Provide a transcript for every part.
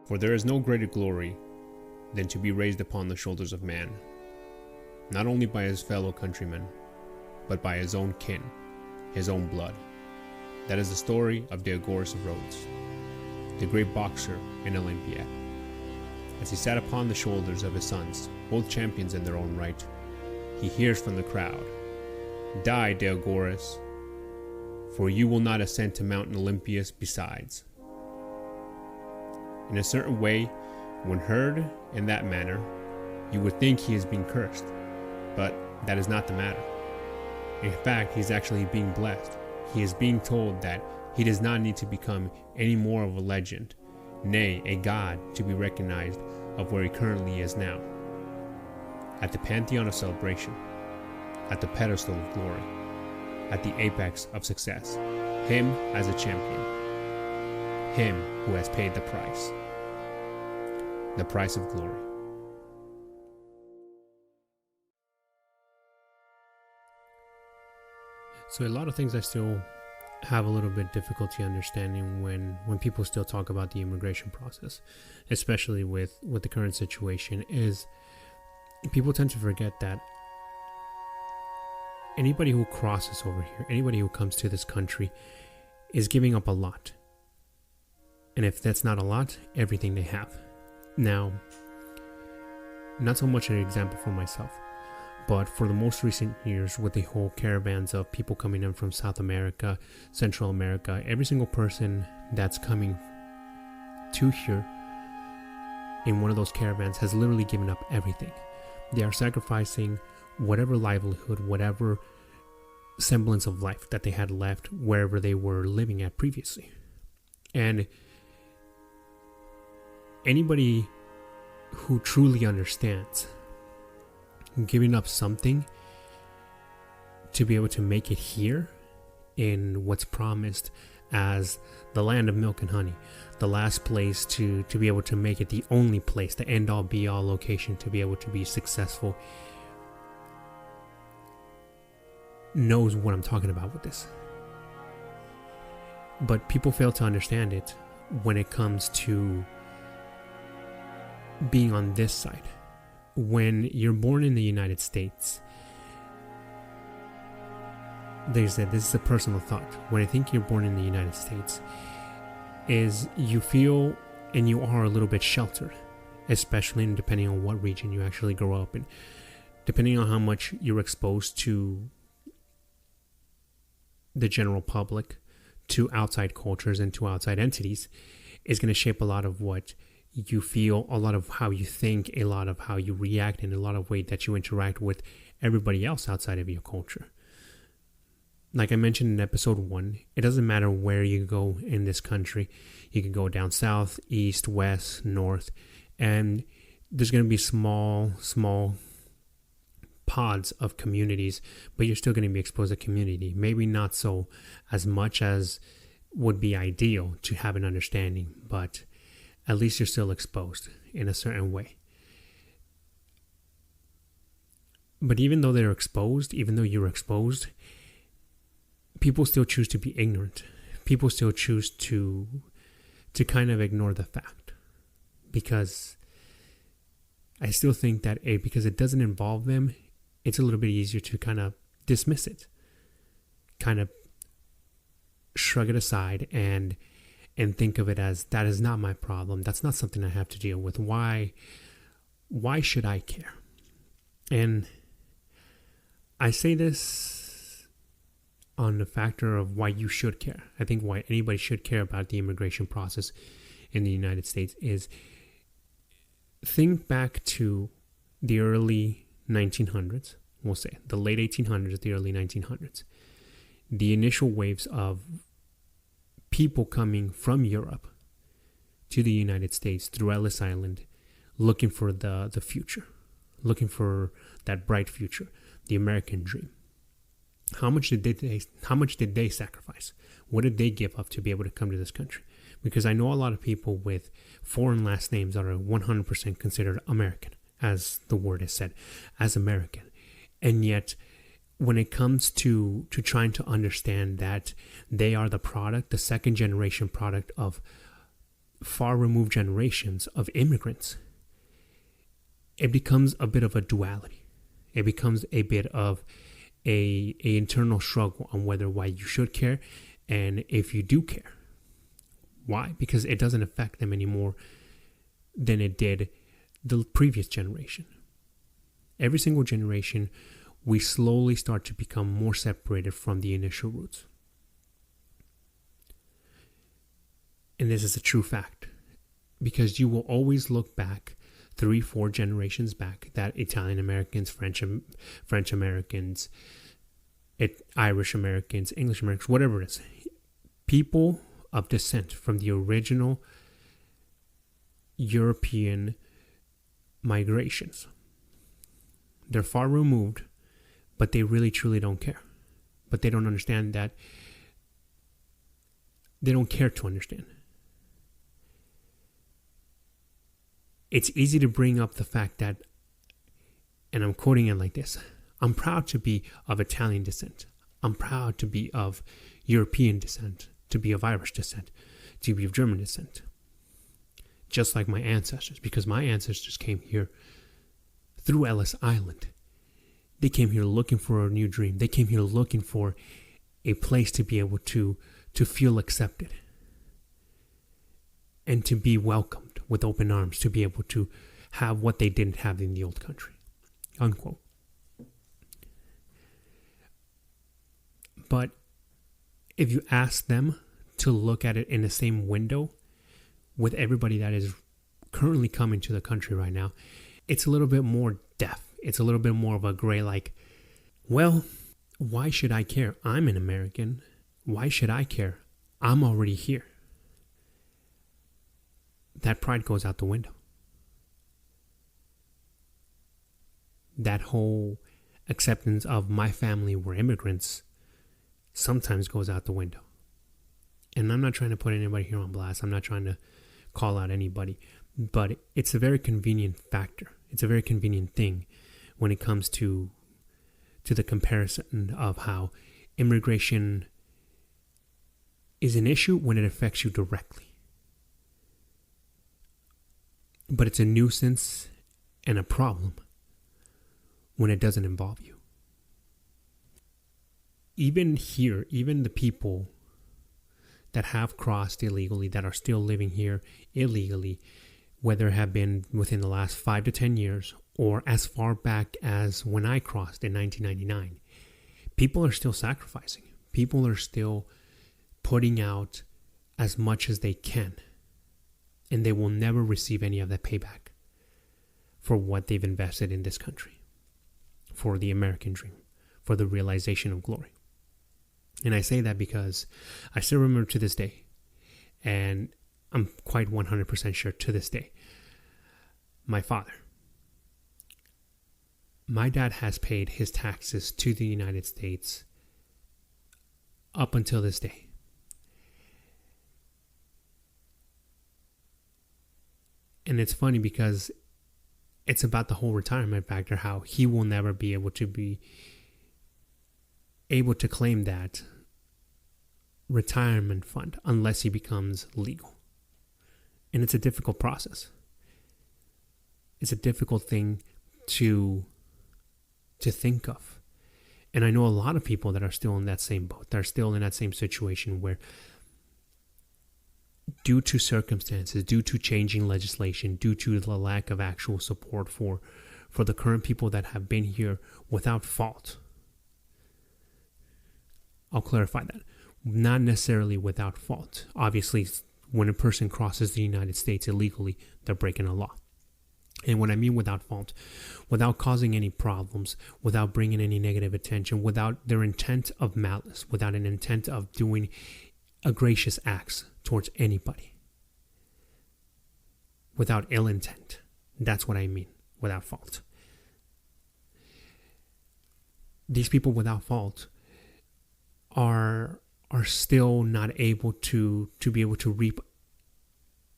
For there is no greater glory than to be raised upon the shoulders of man, not only by his fellow countrymen, but by his own kin, his own blood. That is the story of Diagoras of Rhodes, the great boxer in Olympia. As he sat upon the shoulders of his sons, both champions in their own right, he hears from the crowd, "Die, Diagoras, for you will not ascend to Mount Olympus besides." In a certain way, when heard in that manner, you would think he is being cursed, but that is not the matter. In fact, he is actually being blessed. He is being told that he does not need to become any more of a legend, nay, a god, to be recognized of where he currently is now. At the pantheon of celebration, at the pedestal of glory, at the apex of success, him as a champion, him who has paid the price of glory. So a lot of things I still have a little bit difficulty understanding when people still talk about the immigration process, especially with the current situation, is people tend to forget that anybody who crosses over here, anybody who comes to this country, is giving up a lot. And if that's not a lot, everything they have. Now, not so much an example for myself, but for the most recent years, with the whole caravans of people coming in from South America, Central America, every single person that's coming to here in one of those caravans has literally given up everything. They are sacrificing whatever livelihood, whatever semblance of life that they had left wherever they were living at previously. And anybody who truly understands giving up something to be able to make it here in what's promised as the land of milk and honey, the last place to be able to make it the only place, the end all be all location to be able to be successful, knows what I'm talking about with this. But people fail to understand it when it comes to being on this side. When you're born in the United States, this is a personal thought. When I think you're born in the United States, is you feel and you are a little bit sheltered, especially depending on what region you actually grow up in. Depending on how much you're exposed to the general public, to outside cultures and to outside entities, is going to shape a lot of what you feel, a lot of how you think, a lot of how you react, and a lot of way that you interact with everybody else outside of your culture. Like I mentioned in episode 1, it doesn't matter where you go in this country. You can go down south, east, west, north, and there's going to be small pods of communities, but you're still going to be exposed to community. Maybe not so as much as would be ideal to have an understanding, but at least you're still exposed in a certain way. But even though you're exposed, people still choose to be ignorant. People still choose to kind of ignore the fact. Because I still think that because it doesn't involve them, it's a little bit easier to kind of dismiss it. Kind of shrug it aside and think of it as, that is not my problem. That's not something I have to deal with. Why should I care? And I say this on the factor of why you should care. I think why anybody should care about the immigration process in the United States is, think back to the early 1900s, we'll say, the late 1800s, the early 1900s. The initial waves of people coming from Europe to the United States through Ellis Island, looking for the future, looking for that bright future, the American dream. How much did they sacrifice? What did they give up to be able to come to this country? Because I know a lot of people with foreign last names that are 100% considered American, as the word is said, as American. And yet, when it comes to trying to understand that they are the product, the second generation product of far removed generations of immigrants, it becomes a bit of a duality. It becomes a bit of a internal struggle on why you should care, and if you do care. Why? Because it doesn't affect them anymore than it did the previous generation. Every single generation, we slowly start to become more separated from the initial roots. And this is a true fact, because you will always look back 3-4 generations back, that Italian Americans, French Americans, Irish Americans, English Americans, whatever it is, people of descent from the original European migrations. They're far removed, but they really truly don't care. But they don't understand that. They don't care to understand. It's easy to bring up the fact that, and I'm quoting it like this, I'm proud to be of Italian descent. I'm proud to be of European descent, to be of Irish descent, to be of German descent. Just like my ancestors, because my ancestors came here through Ellis Island. They came here looking for a new dream. They came here looking for a place to be able to feel accepted and to be welcomed with open arms, to be able to have what they didn't have in the old country. Unquote. But if you ask them to look at it in the same window with everybody that is currently coming to the country right now, it's a little bit more deaf. It's a little bit more of a gray, like, well, why should I care? I'm an American. Why should I care? I'm already here. That pride goes out the window. That whole acceptance of my family were immigrants sometimes goes out the window. And I'm not trying to put anybody here on blast. I'm not trying to call out anybody. But it's a very convenient factor. It's a very convenient thing when it comes to the comparison of how immigration is an issue when it affects you directly. But it's a nuisance and a problem when it doesn't involve you. Even here, even the people that have crossed illegally, that are still living here illegally, whether it have been within the last 5 to 10 years or as far back as when I crossed in 1999, people are still sacrificing. People are still putting out as much as they can. And they will never receive any of that payback for what they've invested in this country, for the American dream, for the realization of glory. And I say that because I still remember to this day, and I'm quite 100% sure to this day, my dad has paid his taxes to the United States up until this day. And it's funny because it's about the whole retirement factor, how he will never be able to claim that retirement fund unless he becomes legal. And it's a difficult process. It's a difficult thing to think of. And I know a lot of people that are still in that same boat. They're still in that same situation where, due to circumstances, due to changing legislation, due to the lack of actual support for the current people that have been here without fault. I'll clarify that. Not necessarily without fault. Obviously, when a person crosses the United States illegally, they're breaking a law. And what I mean without fault, without causing any problems, without bringing any negative attention, without their intent of malice, without an intent of doing egregious acts towards anybody, without ill intent. That's what I mean without fault. These people without fault are still not able to be able to reap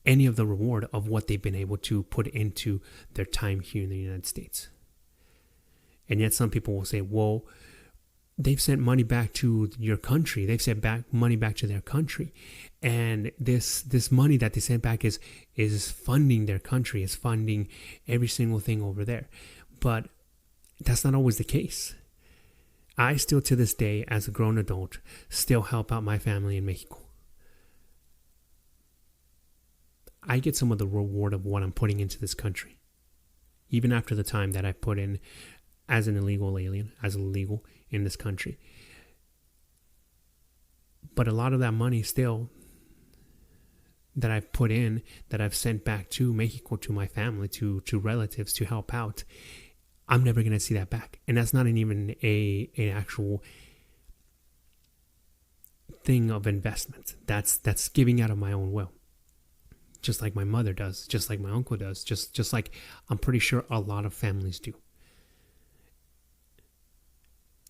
any of the reward of what they've been able to put into their time here in the United States. And yet some people will say, well, they've sent money back to your country. They've sent money back to their country. And this money that they sent back is funding their country, is funding every single thing over there. But that's not always the case. I still, to this day, as a grown adult, still help out my family in Mexico. I get some of the reward of what I'm putting into this country. Even after the time that I put in as an illegal alien, as illegal in this country. But a lot of that money still that I've put in, that I've sent back to Mexico, to my family, to relatives, to help out, I'm never going to see that back. And that's not even an actual thing of investment. That's giving out of my own will. Just like my mother does, just like my uncle does, just like I'm pretty sure a lot of families do.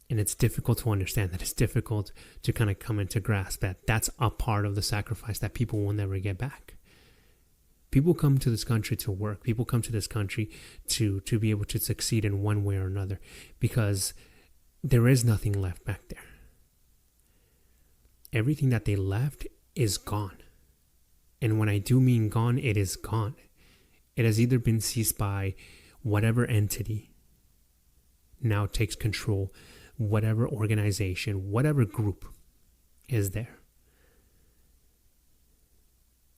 And it's difficult to understand that. It's difficult to kind of come into grasp that that's a part of the sacrifice that people will never get back. People come to this country to work. People come to this country to be able to succeed in one way or another, because there is nothing left back there. Everything that they left is gone. And when I do mean gone, it is gone. It has either been seized by whatever entity now takes control, whatever organization, whatever group is there.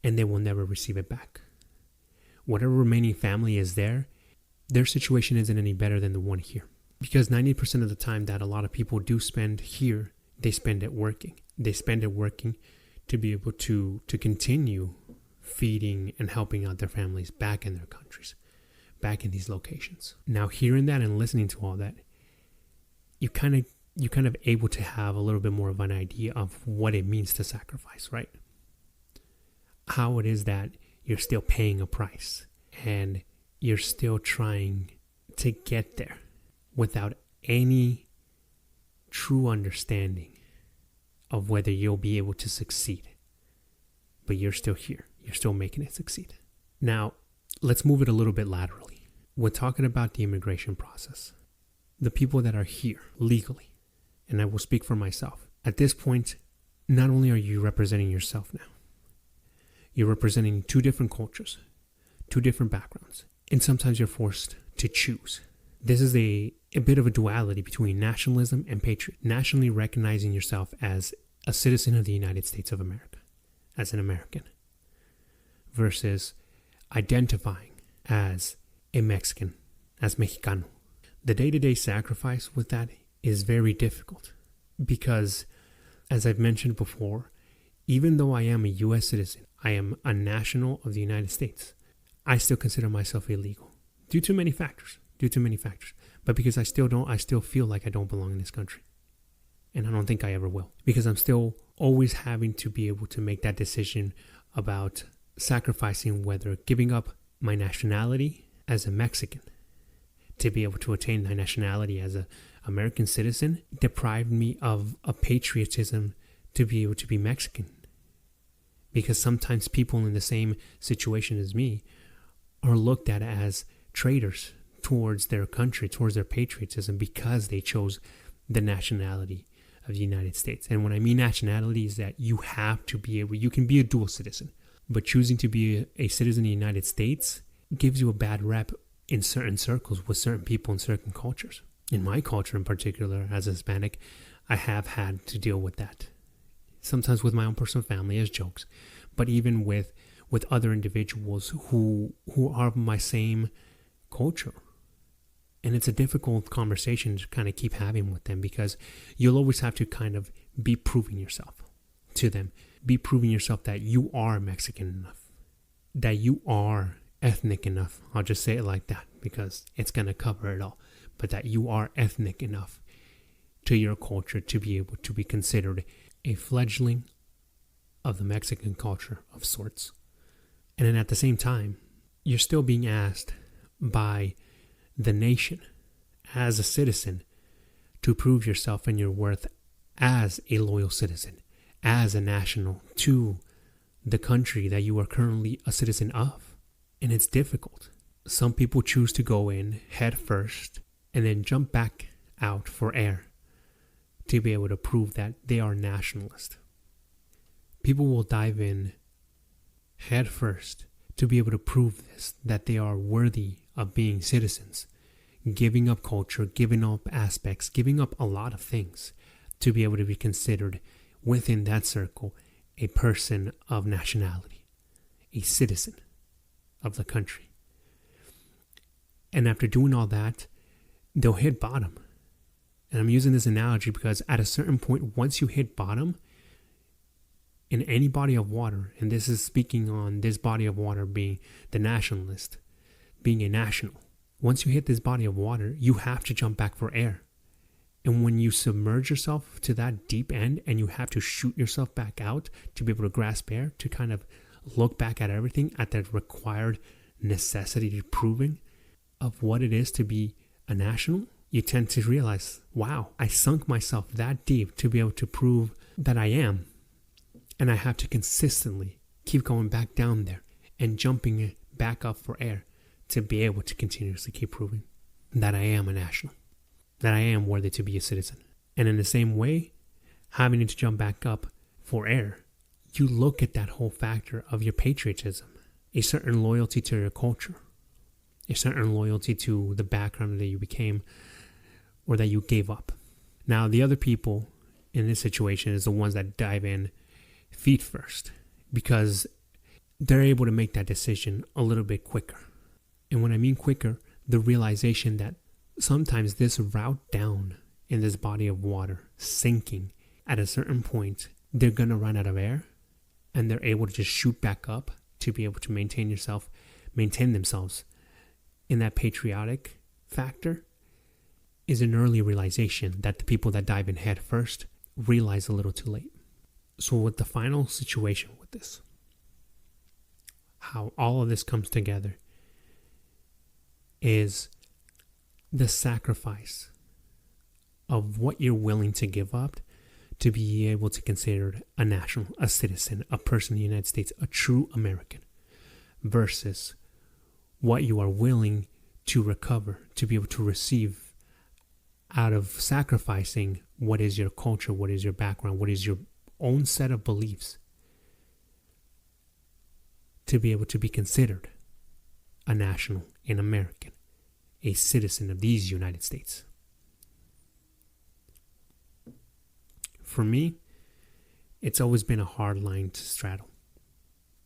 And they will never receive it back. Whatever remaining family is there, their situation isn't any better than the one here. Because 90% of the time that a lot of people do spend here, they spend it working. They spend it working to be able to continue feeding and helping out their families back in their countries, back in these locations. Now, hearing that and listening to all that, you kind of able to have a little bit more of an idea of what it means to sacrifice, right? How it is that you're still paying a price and you're still trying to get there without any true understanding of whether you'll be able to succeed. But you're still here. You're still making it succeed. Now, let's move it a little bit laterally. We're talking about the immigration process. The people that are here legally, and I will speak for myself. At this point, not only are you representing yourself now, you're representing two different cultures, two different backgrounds, and sometimes you're forced to choose. This is a bit of a duality between nationalism and patriot. Nationally recognizing yourself as a citizen of the United States of America, as an American, versus identifying as a Mexican, as Mexicano. The day-to-day sacrifice with that is very difficult because, as I've mentioned before, even though I am a U.S. citizen, I am a national of the United States, I still consider myself illegal due to many factors. But because I still feel like I don't belong in this country. And I don't think I ever will. Because I'm still always having to be able to make that decision about sacrificing, whether giving up my nationality as a Mexican to be able to attain my nationality as an American citizen deprived me of a patriotism to be able to be Mexican. Because sometimes people in the same situation as me are looked at as traitors towards their country, towards their patriotism, because they chose the nationality of the United States. And when I mean nationality is that you have to be able, you can be a dual citizen, but choosing to be a citizen of the United States gives you a bad rep in certain circles with certain people in certain cultures. In my culture in particular, as a Hispanic, I have had to deal with that. Sometimes with my own personal family as jokes, but even with other individuals who are of my same culture. And it's a difficult conversation to kind of keep having with them because you'll always have to kind of be proving yourself to them. Be proving yourself that you are Mexican enough, that you are ethnic enough. I'll just say it like that because it's going to cover it all. But that you are ethnic enough to your culture to be able to be considered a fledgling of the Mexican culture of sorts. And then at the same time, you're still being asked by the nation as a citizen to prove yourself and your worth as a loyal citizen, as a national to the country that you are currently a citizen of. And it's difficult. Some people choose to go in head first and then jump back out for air to be able to prove that they are nationalist. People will dive in head first to be able to prove this, that they are worthy of being citizens, giving up culture, giving up aspects, giving up a lot of things to be able to be considered within that circle a person of nationality, a citizen of the country. And after doing all that, they'll hit bottom. And I'm using this analogy because at a certain point, once you hit bottom in any body of water, and this is speaking on this body of water being the nationalist, being a national, once you hit this body of water, you have to jump back for air. And when you submerge yourself to that deep end and you have to shoot yourself back out to be able to grasp air, to kind of look back at everything, at the required necessity to proving of what it is to be a national, you tend to realize, wow, I sunk myself that deep to be able to prove that I am. And I have to consistently keep going back down there and jumping back up for air to be able to continuously keep proving that I am a national, that I am worthy to be a citizen. And in the same way, having to jump back up for air, you look at that whole factor of your patriotism, a certain loyalty to your culture, a certain loyalty to the background that you became or that you gave up. Now, the other people in this situation is the ones that dive in feet first because they're able to make that decision a little bit quicker. And when I mean quicker, the realization that sometimes this route down in this body of water, sinking, at a certain point, they're going to run out of air and they're able to just shoot back up to be able to maintain themselves in that patriotic factor is an early realization that the people that dive in head first realize a little too late. So with the final situation with this, how all of this comes together is the sacrifice of what you're willing to give up to be able to consider a national, a citizen, a person in the United States, a true American, versus what you are willing to recover, to be able to receive out of sacrificing what is your culture, what is your background, what is your own set of beliefs, to be able to be considered a national, an American, a citizen of these United States. For me, it's always been a hard line to straddle.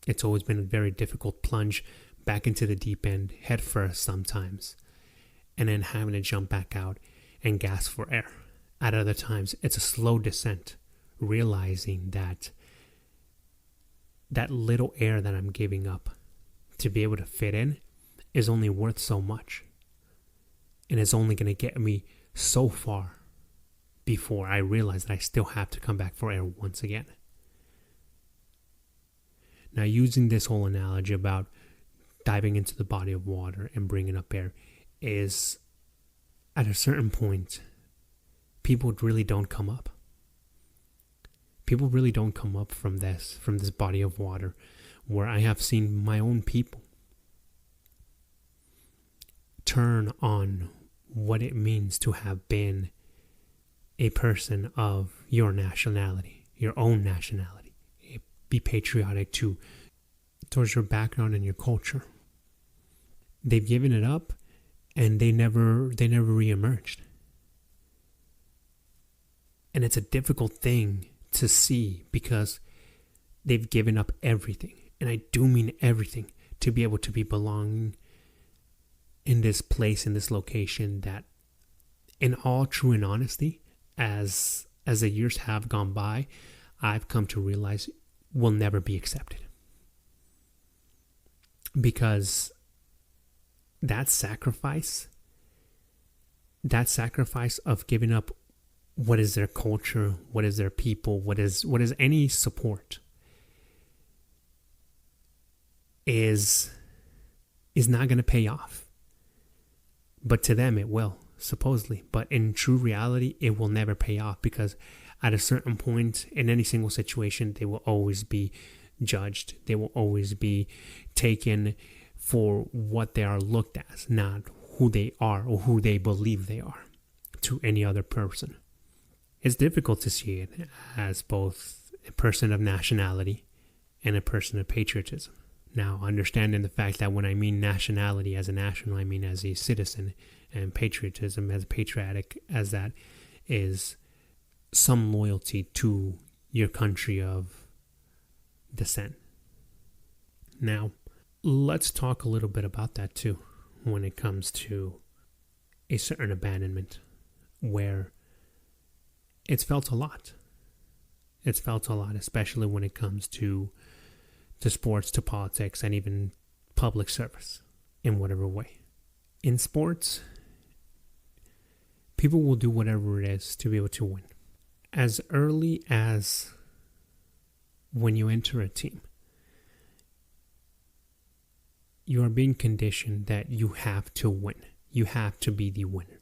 It's always been a very difficult plunge back into the deep end, head first sometimes, and then having to jump back out and gasp for air. At other times, it's a slow descent, realizing that that little air that I'm giving up to be able to fit in is only worth so much. And it's only going to get me so far before I realize that I still have to come back for air once again. Now, using this whole analogy about diving into the body of water and bringing up air is, at a certain point, people really don't come up. People really don't come up from this body of water, where I have seen my own people turn on what it means to have been a person of your nationality, your own nationality. Be patriotic towards your background and your culture. They've given it up and they never reemerged. And it's a difficult thing to see because they've given up everything. And I do mean everything to be able to be belonging in this place, in this location that, in all true and honesty, as the years have gone by, I've come to realize will never be accepted. Because that sacrifice of giving up what is their culture, what is their people, what is any support is not going to pay off. But to them it will, supposedly. But in true reality, it will never pay off, because at a certain point in any single situation, they will always be judged. They will always be taken for what they are looked as, not who they are or who they believe they are to any other person. it's difficult to see it as both a person of nationality and a person of patriotism. Now, understanding the fact that when I mean nationality as a national, I mean as a citizen, and patriotism as patriotic as that is some loyalty to your country of descent. Now, let's talk a little bit about that too when it comes to a certain abandonment where it's felt a lot. It's felt a lot, especially when it comes to sports, to politics, and even public service in whatever way. In sports, people will do whatever it is to be able to win. As early as when you enter a team, you are being conditioned that you have to win. You have to be the winner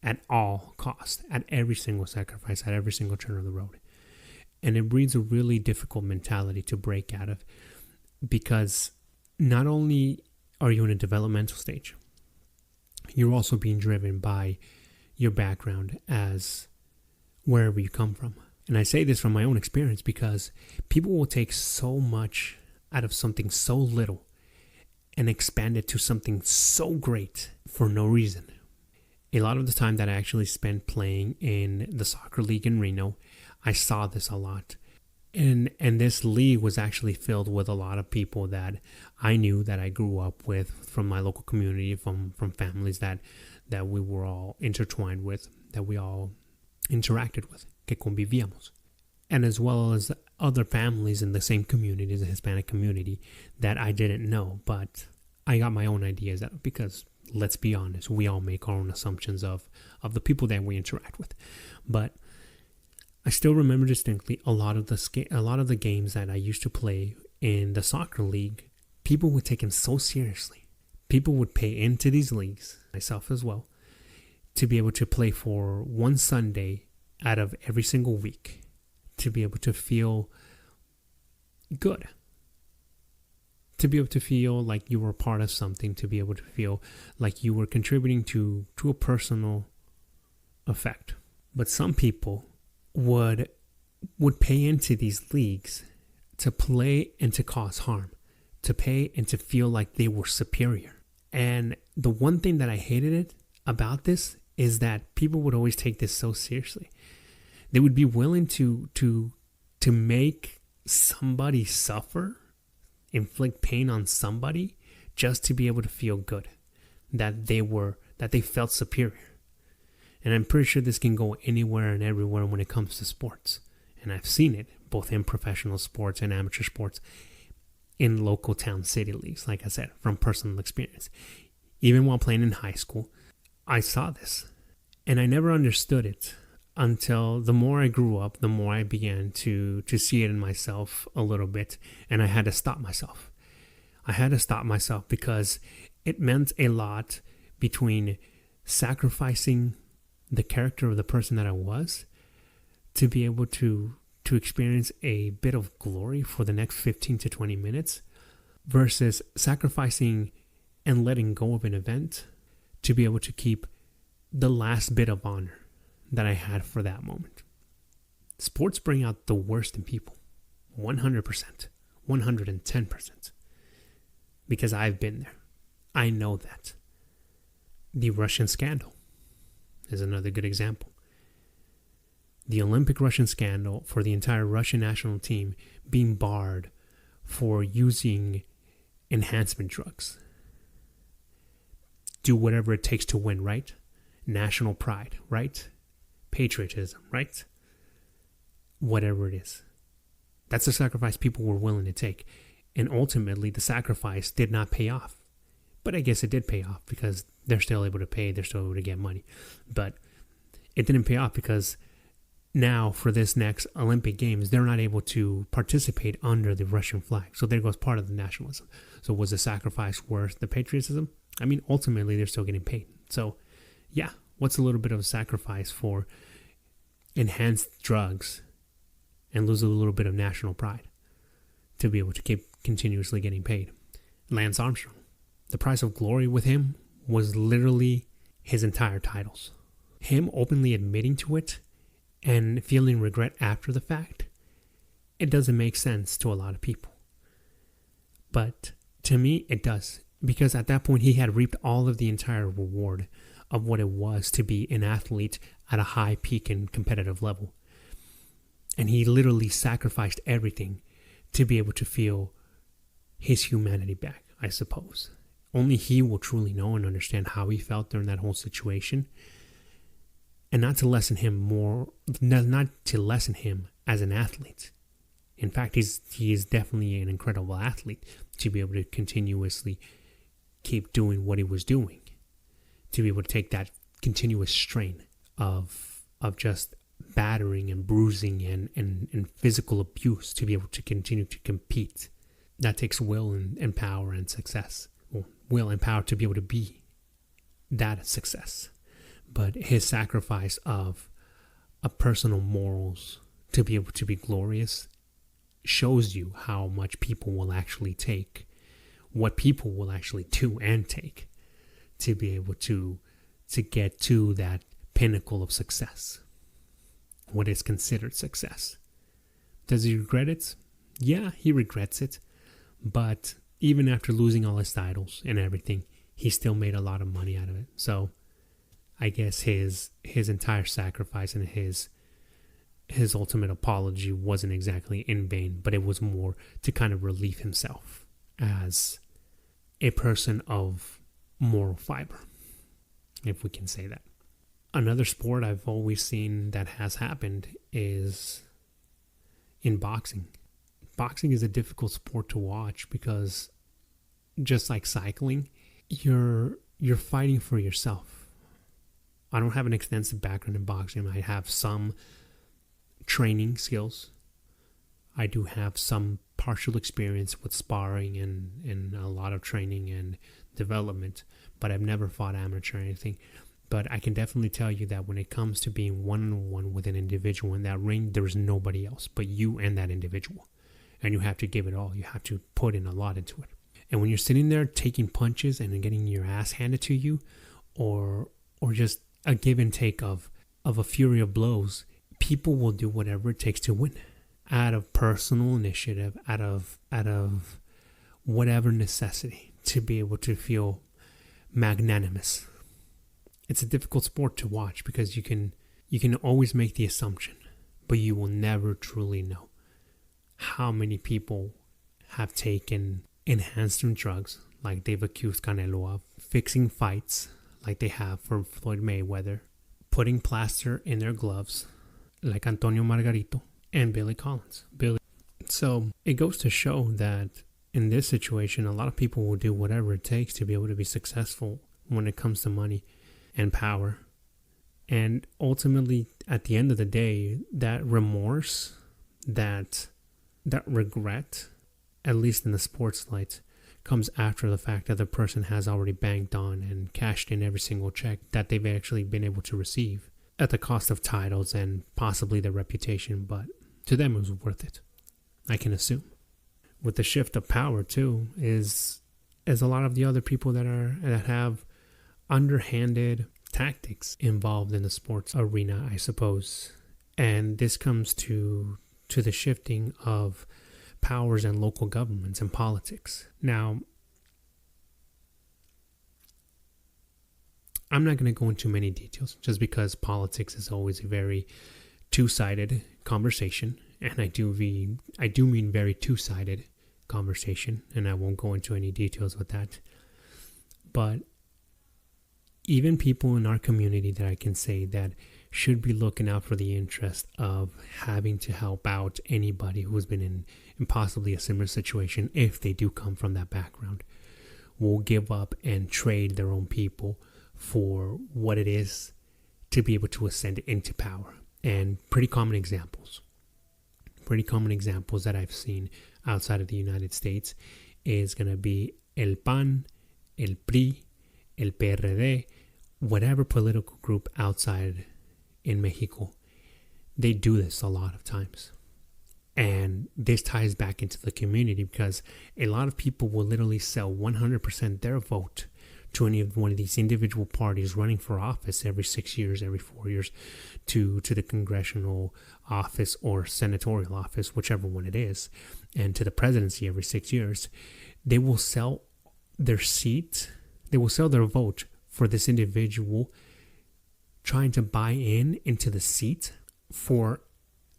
at all costs, at every single sacrifice, at every single turn of the road. And it breeds a really difficult mentality to break out of, because not only are you in a developmental stage, you're also being driven by your background as wherever you come from. And I say this from my own experience because people will take so much out of something so little and expand it to something so great for no reason. A lot of the time that I actually spent playing in the soccer league in Reno, I saw this a lot. And this league was actually filled with a lot of people that I knew, that I grew up with from my local community, from families that we were all intertwined with, that we all interacted with, que convivíamos. And as well as other families in the same community, the Hispanic community, that I didn't know. But I got my own ideas out of, because let's be honest, we all make our own assumptions of the people that we interact with. But I still remember distinctly a lot of the games that I used to play in the soccer league. People would take them so seriously. People would pay into these leagues, myself as well, to be able to play for one Sunday out of every single week, to be able to feel good, to be able to feel like you were a part of something, to be able to feel like you were contributing to a personal effect. But some people would pay into these leagues to play and to cause harm, to pay and to feel like they were superior. And the one thing that I hated about this is that people would always take this so seriously. They would be willing to make somebody suffer, inflict pain on somebody, just to be able to feel good, that they felt superior. And I'm pretty sure this can go anywhere and everywhere when it comes to sports. And I've seen it both in professional sports and amateur sports, in local town city leagues, like I said, from personal experience. Even while playing in high school, I saw this. And I never understood it until the more I grew up, the more I began to see it in myself a little bit. And I had to stop myself. I had to stop myself because it meant a lot between sacrificing the character of the person that I was to be able to experience a bit of glory for the next 15 to 20 minutes versus sacrificing and letting go of an event to be able to keep the last bit of honor that I had for that moment. Sports bring out the worst in people, 100%, 110%, because I've been there. I know that. The Russian scandal is another good example. The Olympic Russian scandal for the entire Russian national team being barred for using enhancement drugs. Do whatever it takes to win, right? National pride, right? Patriotism, right? Whatever it is. That's the sacrifice people were willing to take. And ultimately, the sacrifice did not pay off. But I guess it did pay off because they're still able to pay, they're still able to get money. But it didn't pay off because now for this next Olympic Games, they're not able to participate under the Russian flag. So there goes part of the nationalism. So was the sacrifice worth the patriotism? I mean, ultimately, they're still getting paid. So yeah, what's a little bit of a sacrifice for enhanced drugs and lose a little bit of national pride to be able to keep continuously getting paid? Lance Armstrong. The price of glory with him was literally his entire titles. Him openly admitting to it and feeling regret after the fact, it doesn't make sense to a lot of people. But to me, it does. Because at that point, he had reaped all of the entire reward of what it was to be an athlete at a high peak and competitive level. And he literally sacrificed everything to be able to feel his humanity back, I suppose. Only he will truly know and understand how he felt during that whole situation. And not to lessen him as an athlete. In fact, he is definitely an incredible athlete to be able to continuously keep doing what he was doing. To be able to take that continuous strain of just battering and bruising and physical abuse to be able to continue to compete. That takes will and power and success. Well, will and power to be able to be that success. But his sacrifice of personal morals to be able to be glorious shows you how much people will actually take, what people will actually do and take to be able to get to that pinnacle of success. What is considered success. Does he regret it? Yeah, he regrets it. But even after losing all his titles and everything, he still made a lot of money out of it. So I guess his entire sacrifice and his ultimate apology wasn't exactly in vain, but it was more to kind of relieve himself as a person of moral fiber, if we can say that. Another sport I've always seen that has happened is in boxing. Boxing is a difficult sport to watch because just like cycling, you're fighting for yourself. I don't have an extensive background in boxing. I have some training skills. I do have some partial experience with sparring and a lot of training and development, but I've never fought amateur or anything. But I can definitely tell you that when it comes to being one-on-one with an individual in that ring, there's nobody else but you and that individual. And you have to give it all. You have to put in a lot into it. And when you're sitting there taking punches and getting your ass handed to you, or just a give and take of a fury of blows, people will do whatever it takes to win. Out of personal initiative, out of whatever necessity, to be able to feel magnanimous. It's a difficult sport to watch because you can always make the assumption, but you will never truly know how many people have taken enhancement drugs like they've accused Canelo of, fixing fights like they have for Floyd Mayweather, putting plaster in their gloves like Antonio Margarito and Billy Collins. So it goes to show that in this situation, a lot of people will do whatever it takes to be able to be successful when it comes to money and power. And ultimately, at the end of the day, that remorse, that regret, at least in the sports light, comes after the fact that the person has already banked on and cashed in every single check that they've actually been able to receive at the cost of titles and possibly their reputation. But to them, it was worth it, I can assume. With the shift of power too, is a lot of the other people that have underhanded tactics involved in the sports arena, I suppose. And this comes to the shifting of powers and local governments and politics. Now, I'm not going to go into many details just because politics is always a very two-sided conversation, and I do mean very two-sided conversation, and I won't go into any details with that. But even people in our community that I can say that should be looking out for the interest of having to help out anybody who's been in possibly a similar situation, if they do come from that background, will give up and trade their own people for what it is to be able to ascend into power. And pretty common examples that I've seen outside of the United States is going to be El PAN, El PRI, El PRD, whatever political group outside in Mexico. They do this a lot of times. And this ties back into the community because a lot of people will literally sell 100% their vote to any of one of these individual parties running for office every 6 years, every 4 years, to the congressional office or senatorial office, whichever one it is, and to the presidency every 6 years, they will sell their seat, they will sell their vote for this individual trying to buy into the seat for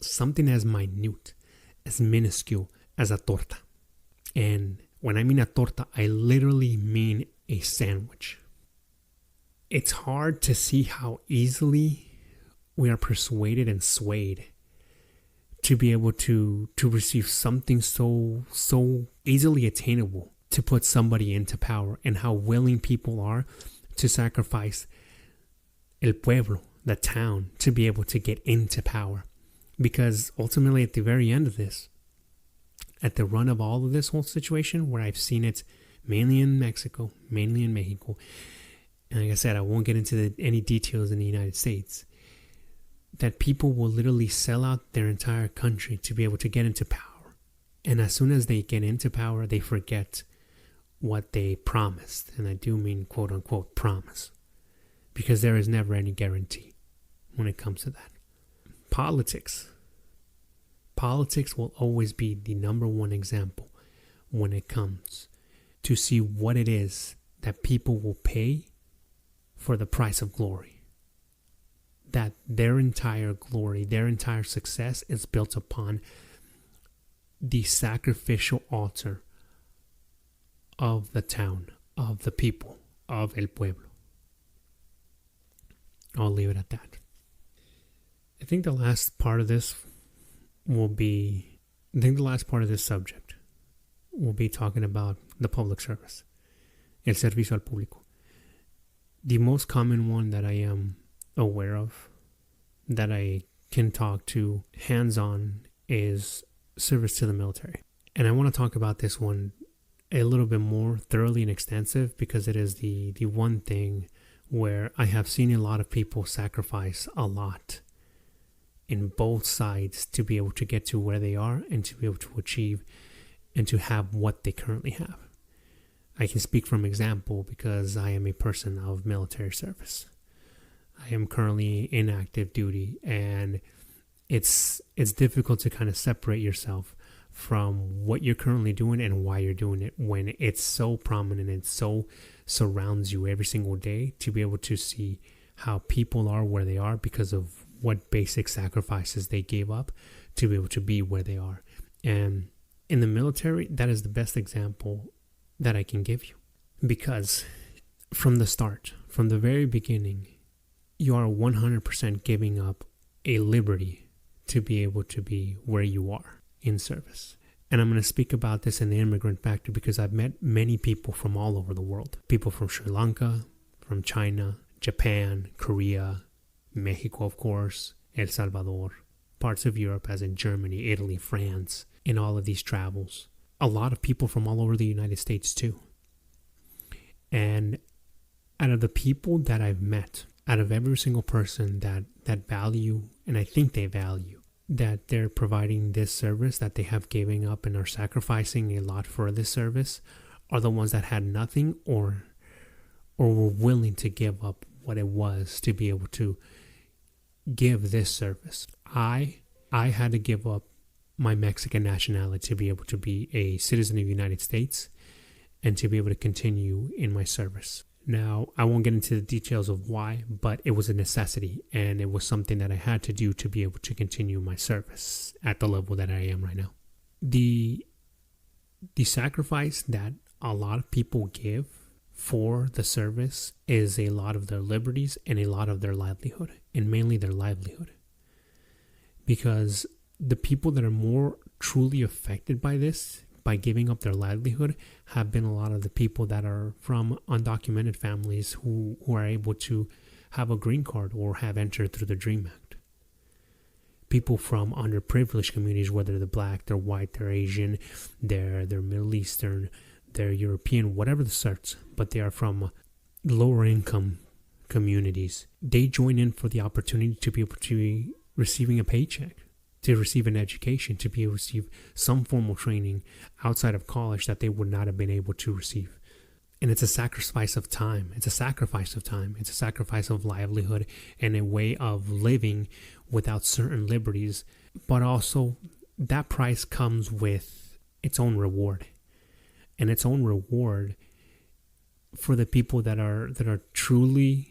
something as minute, as minuscule as a torta. And when I mean a torta, I literally mean a sandwich. It's hard to see how easily we are persuaded and swayed to be able to receive something so easily attainable to put somebody into power, and how willing people are to sacrifice el pueblo, the town, to be able to get into power. Because ultimately at the very end of this, at the run of all of this whole situation, where I've seen it mainly in Mexico, mainly in Mexico, and like I said, I won't get into any details in the United States, that people will literally sell out their entire country to be able to get into power. And as soon as they get into power, they forget what they promised. And I do mean quote unquote promise, because there is never any guarantee when it comes to that. Politics will always be the number one example when it comes to see what it is that people will pay for the price of glory. That their entire glory, their entire success is built upon the sacrificial altar of the town, of the people, of el pueblo. I'll leave it at that. I think the last part of this subject will be talking about the public service, el servicio al público. The most common one that I am aware of, that I can talk to hands-on, is service to the military. And I want to talk about this one a little bit more thoroughly and extensive, because it is the one thing where I have seen a lot of people sacrifice a lot in both sides to be able to get to where they are and to be able to achieve and to have what they currently have. I can speak from example because I am a person of military service. I am currently in active duty, and it's difficult to kind of separate yourself from what you're currently doing and why you're doing it when it's so prominent and so surrounds you every single day, to be able to see how people are where they are because of what basic sacrifices they gave up to be able to be where they are. And in the military, that is the best example that I can give you, because from the start, from the very beginning, you are 100% giving up a liberty to be able to be where you are in service. And I'm going to speak about this in the immigrant factor because I've met many people from all over the world. People from Sri Lanka, from China, Japan, Korea, Mexico, of course, El Salvador, parts of Europe as in Germany, Italy, France, in all of these travels. A lot of people from all over the United States too. And out of the people that I've met, out of every single person that value, and I think they value, that they're providing this service, that they have given up and are sacrificing a lot for this service, are the ones that had nothing or were willing to give up what it was to be able to give this service. I had to give up my Mexican nationality to be able to be a citizen of the United States and to be able to continue in my service. Now, I won't get into the details of why, but it was a necessity, and it was something that I had to do to be able to continue my service at the level that I am right now. The sacrifice that a lot of people give for the service is a lot of their liberties and a lot of their livelihood, and mainly their livelihood. Because the people that are more truly affected by this, by giving up their livelihood, have been a lot of the people that are from undocumented families who are able to have a green card or have entered through the DREAM Act. People from underprivileged communities, whether they're black, they're white, they're Asian, they're Middle Eastern, they're European, whatever the certs, but they are from lower income communities. They join in for the opportunity to be able to be receiving a paycheck, to receive an education, to be able to receive some formal training outside of college that they would not have been able to receive. And it's a sacrifice of time. It's a sacrifice of time. It's a sacrifice of livelihood and a way of living without certain liberties. But also, that price comes with its own reward. And its own reward for the people that are truly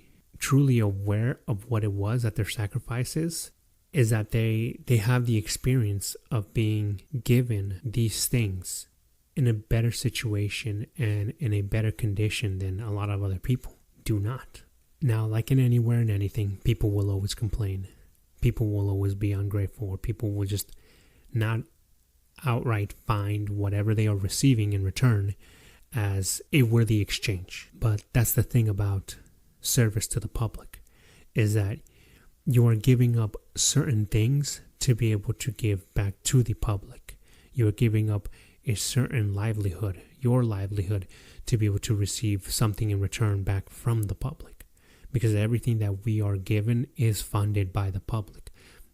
aware of what it was that their sacrifice is that they have the experience of being given these things in a better situation and in a better condition than a lot of other people do not. Now, like in anywhere and anything, people will always complain. People will always be ungrateful, or people will just not outright find whatever they are receiving in return as a worthy exchange. But that's the thing about service to the public, is that you are giving up certain things to be able to give back to the public. You are giving up a certain livelihood, your livelihood, to be able to receive something in return back from the public. Because everything that we are given is funded by the public,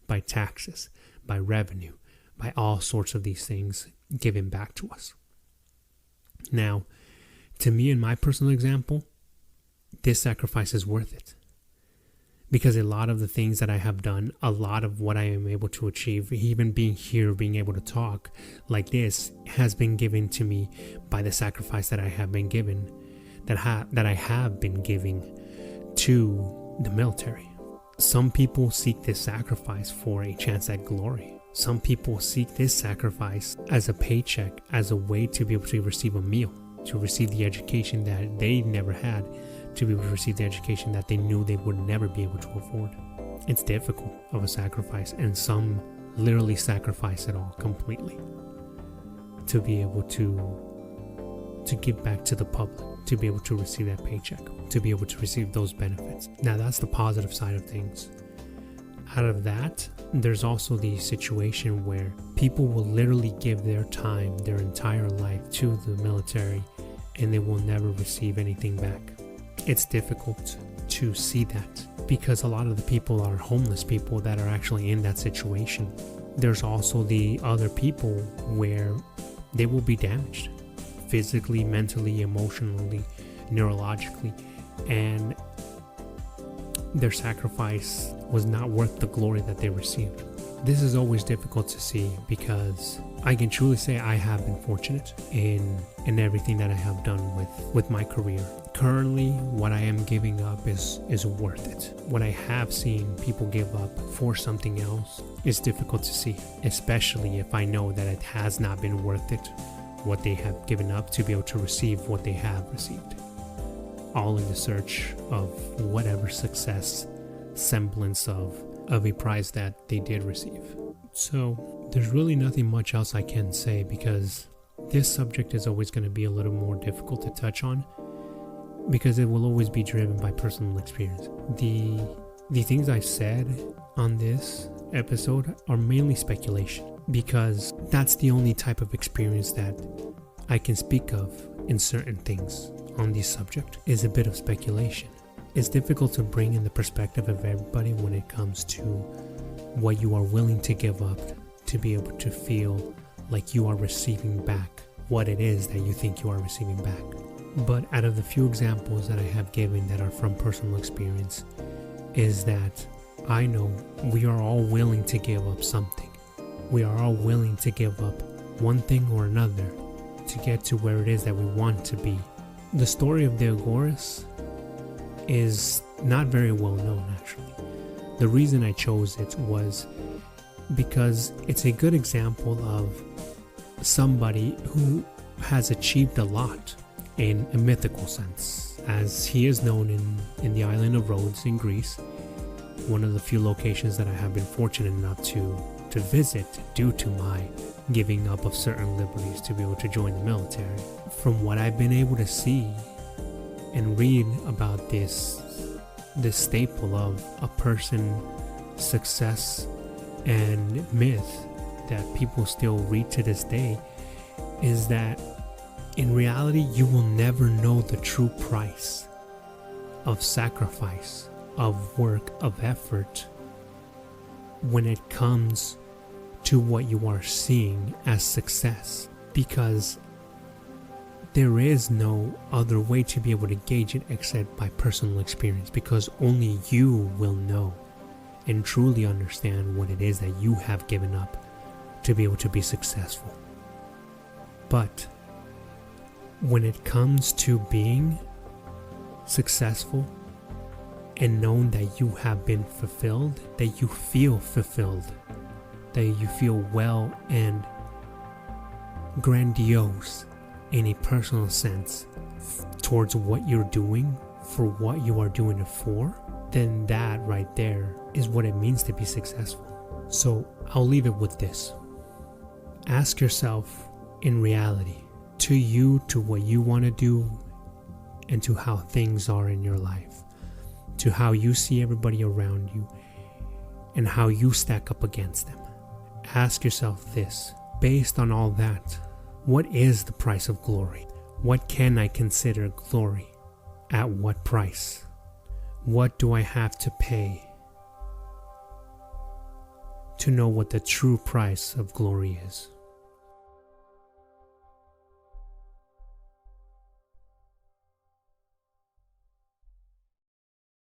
by taxes, by revenue, by all sorts of these things given back to us. Now, to me, in my personal example, this sacrifice is worth it. Because a lot of the things that I have done, a lot of what I am able to achieve, even being here, being able to talk like this, has been given to me by the sacrifice that I have been given, that I have been giving to the military. Some people seek this sacrifice for a chance at glory. Some people seek this sacrifice as a paycheck, as a way to be able to receive a meal, to receive the education that they never had, to be able to receive the education that they knew they would never be able to afford. It's difficult of a sacrifice, and some literally sacrifice it all completely to be able to give back to the public, to be able to receive that paycheck, to be able to receive those benefits. Now, that's the positive side of things. Out of that, there's also the situation where people will literally give their time, their entire life to the military, and they will never receive anything back. It's difficult to see that because a lot of the people are homeless people that are actually in that situation. There's also the other people where they will be damaged physically, mentally, emotionally, neurologically, and their sacrifice was not worth the glory that they received. This is always difficult to see because I can truly say I have been fortunate in everything that I have done with my career. Currently, what I am giving up is worth it. What I have seen people give up for something else is difficult to see, especially if I know that it has not been worth it, what they have given up to be able to receive what they have received. All in the search of whatever success, semblance of a prize that they did receive. So there's really nothing much else I can say because this subject is always going to be a little more difficult to touch on because it will always be driven by personal experience. The things I've said on this episode are mainly speculation because that's the only type of experience that I can speak of in certain things on this subject is a bit of speculation. It's difficult to bring in the perspective of everybody when it comes to what you are willing to give up to be able to feel like you are receiving back what it is that you think you are receiving back. But out of the few examples that I have given that are from personal experience is that I know we are all willing to give up something. We are all willing to give up one thing or another to get to where it is that we want to be. The story of the Agoras is not very well known, actually. The reason I chose it was because it's a good example of somebody who has achieved a lot in a mythical sense, as he is known in the island of Rhodes in Greece, one of the few locations that I have been fortunate enough to visit due to my giving up of certain liberties to be able to join the military. From what I've been able to see and read about this staple of a person, success, and myth that people still read to this day is that in reality you will never know the true price of sacrifice, of work, of effort when it comes to what you are seeing as success, because there is no other way to be able to gauge it except by personal experience, because only you will know and truly understand what it is that you have given up to be able to be successful. But when it comes to being successful and knowing that you have been fulfilled, that you feel fulfilled, that you feel well and grandiose in a personal sense towards what you're doing, for what you are doing it for, then that right there is what it means to be successful. So I'll leave it with this. Ask yourself, in reality, to you, to what you want to do, and to how things are in your life, to how you see everybody around you, and how you stack up against them. Ask yourself this, based on all that, what is the price of glory? What can I consider glory? At what price? What do I have to pay to know what the true price of glory is?